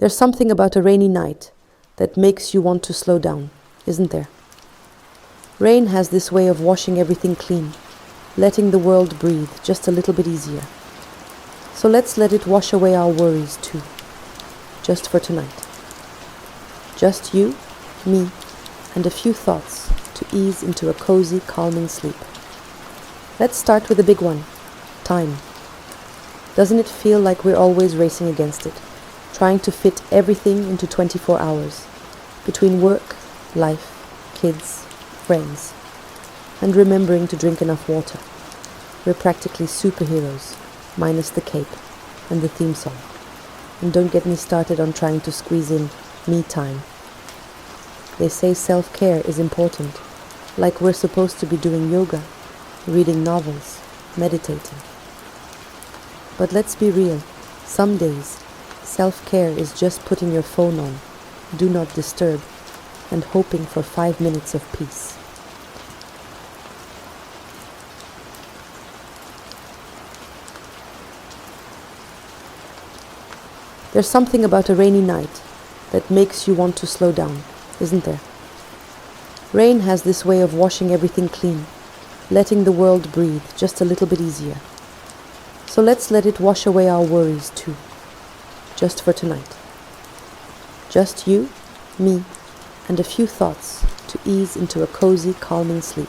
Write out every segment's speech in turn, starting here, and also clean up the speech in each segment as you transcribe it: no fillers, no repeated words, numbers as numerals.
There's something about a rainy night that makes you want to slow down, isn't there? Rain has this way of washing everything clean, letting the world breathe just a little bit easier. So let's let it wash away our worries too, just for tonight. Just you, me, and a few thoughts to ease into a cozy, calming sleep. Let's start with the big one, time. Doesn't it feel like we're always racing against it, trying to fit everything into 24 hours, between work, life, kids, friends, and remembering to drink enough water? We're practically superheroes, minus the cape and the theme song. And don't get me started on trying to squeeze in me time. They say self-care is important, like we're supposed to be doing yoga, reading novels, meditating. But let's be real, some days, self-care is just putting your phone on, do not disturb, and hoping for 5 minutes of peace. There's something about a rainy night that makes you want to slow down, isn't there? Rain has this way of washing everything clean, letting the world breathe just a little bit easier. So let's let it wash away our worries too, just for tonight. Just you, me, and a few thoughts to ease into a cozy, calming sleep.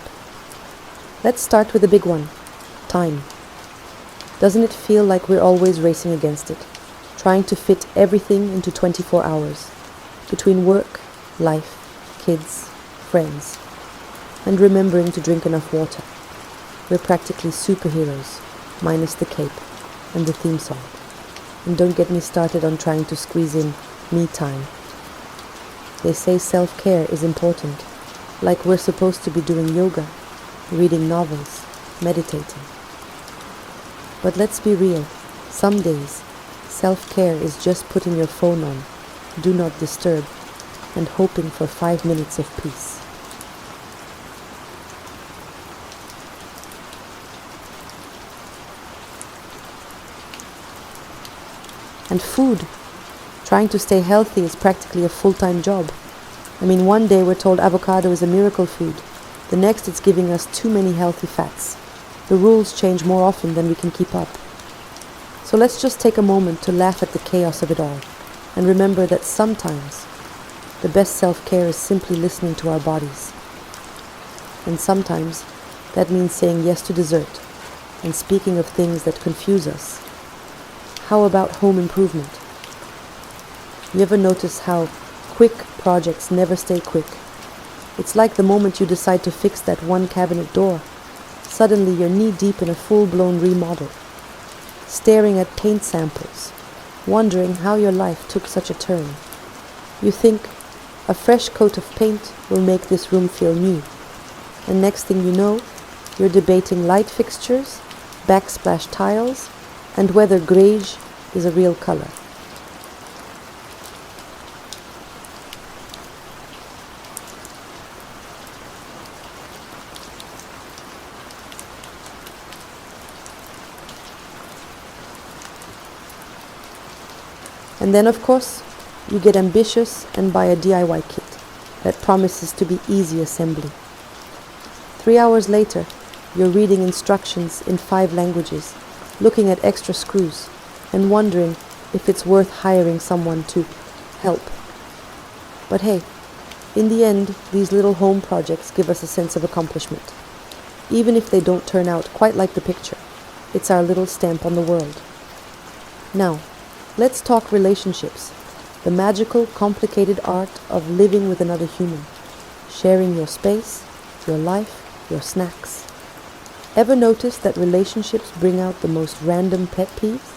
Let's start with the big one, time. Doesn't it feel like we're always racing against it, trying to fit everything into 24 hours, between work, life, kids, friends, and remembering to drink enough water? We're practically superheroes, minus the cape and the theme song. And don't get me started on trying to squeeze in me time. They say self-care is important, like we're supposed to be doing yoga, reading novels, meditating. But let's be real, some days, self-care is just putting your phone on, do not disturb, and hoping for 5 minutes of peace. And food. Trying to stay healthy is practically a full-time job. I mean, one day we're told avocado is a miracle food. The next it's giving us too many healthy fats. The rules change more often than we can keep up. So let's just take a moment to laugh at the chaos of it all and remember that sometimes the best self-care is simply listening to our bodies. And sometimes that means saying yes to dessert and speaking of things that confuse us. How about home improvement? You ever notice how quick projects never stay quick? It's like the moment you decide to fix that one cabinet door, suddenly you're knee-deep in a full-blown remodel, staring at paint samples, wondering how your life took such a turn. You think a fresh coat of paint will make this room feel new, and next thing you know, you're debating light fixtures, backsplash tiles, and whether greige is a real color. And then, of course, you get ambitious and buy a DIY kit that promises to be easy assembly. 3 hours later, you're reading instructions in 5 languages, looking at extra screws, and wondering if it's worth hiring someone to help. But hey, in the end, these little home projects give us a sense of accomplishment. Even if they don't turn out quite like the picture, it's our little stamp on the world. Now, let's talk relationships, the magical, complicated art of living with another human, sharing your space, your life, your snacks. Ever notice that relationships bring out the most random pet peeves?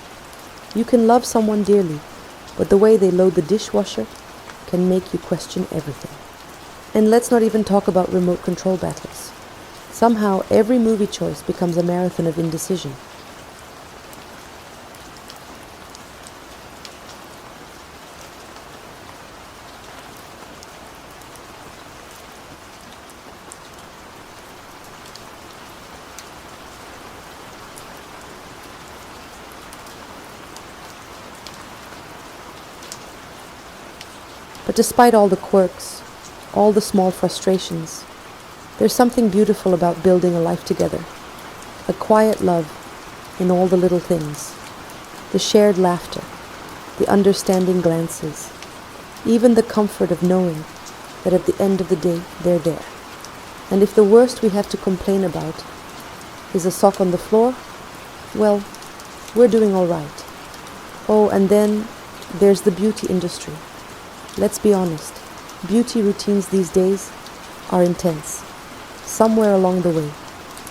You can love someone dearly, but the way they load the dishwasher can make you question everything. And let's not even talk about remote control battles. Somehow, every movie choice becomes a marathon of indecision. But despite all the quirks, all the small frustrations, there's something beautiful about building a life together. A quiet love in all the little things. The shared laughter, the understanding glances, even the comfort of knowing that at the end of the day they're there. And if the worst we have to complain about is a sock on the floor, well, we're doing all right. Oh, and then there's the beauty industry. Let's be honest, beauty routines these days are intense. Somewhere along the way,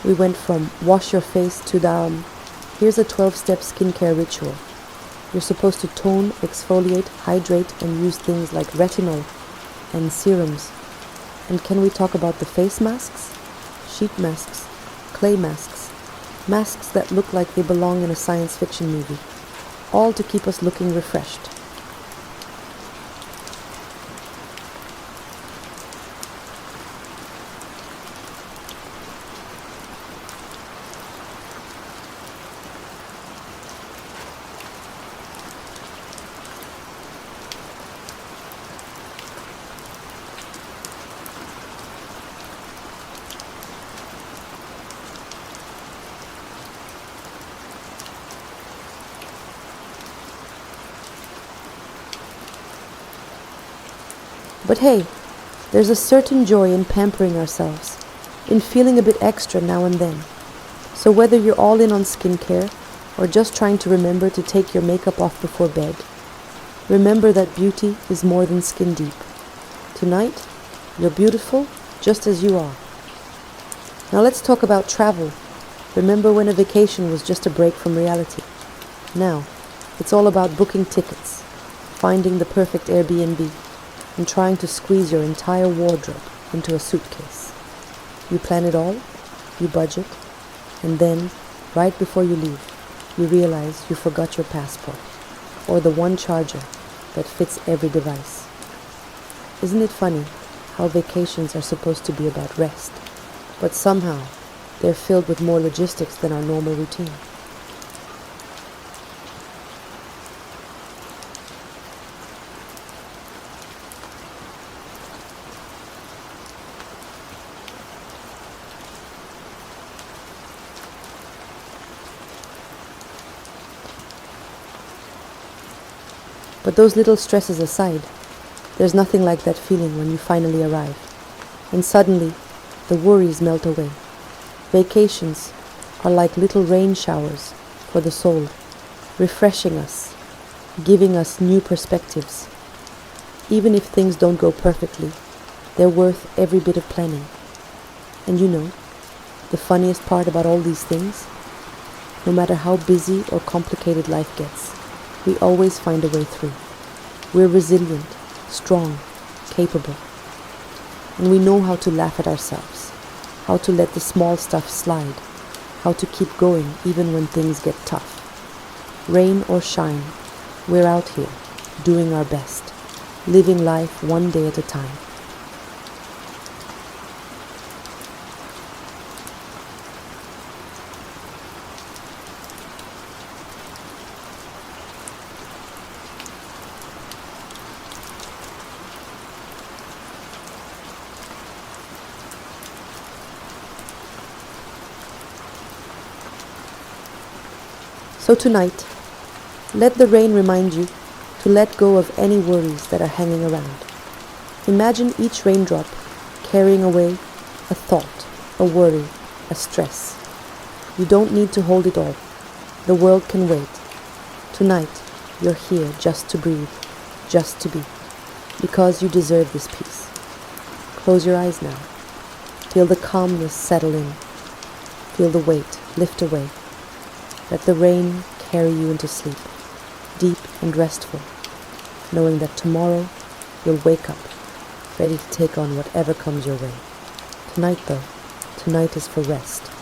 we went from wash your face to here's a 12-step skincare ritual. You're supposed to tone, exfoliate, hydrate, and use things like retinol and serums. And can we talk about the face masks? Sheet masks, clay masks, masks that look like they belong in a science fiction movie, all to keep us looking refreshed. But hey, there's a certain joy in pampering ourselves, in feeling a bit extra now and then. So whether you're all in on skincare or just trying to remember to take your makeup off before bed, remember that beauty is more than skin deep. Tonight, you're beautiful just as you are. Now let's talk about travel. Remember when a vacation was just a break from reality? Now, it's all about booking tickets, finding the perfect Airbnb, and trying to squeeze your entire wardrobe into a suitcase. You plan it all, you budget, and then, right before you leave, you realize you forgot your passport, or the one charger that fits every device. Isn't it funny how vacations are supposed to be about rest, but somehow they're filled with more logistics than our normal routine? But those little stresses aside, there's nothing like that feeling when you finally arrive, and suddenly the worries melt away. Vacations are like little rain showers for the soul, refreshing us, giving us new perspectives. Even if things don't go perfectly, they're worth every bit of planning. And you know, the funniest part about all these things, no matter how busy or complicated life gets, we always find a way through. We're resilient, strong, capable. And we know how to laugh at ourselves, how to let the small stuff slide, how to keep going even when things get tough. Rain or shine, we're out here, doing our best, living life one day at a time. So tonight, let the rain remind you to let go of any worries that are hanging around. Imagine each raindrop carrying away a thought, a worry, a stress. You don't need to hold it all. The world can wait. Tonight, you're here just to breathe, just to be, because you deserve this peace. Close your eyes now. Feel the calmness settle in. Feel the weight lift away. Let the rain carry you into sleep, deep and restful, knowing that tomorrow you'll wake up, ready to take on whatever comes your way. Tonight, though, tonight is for rest.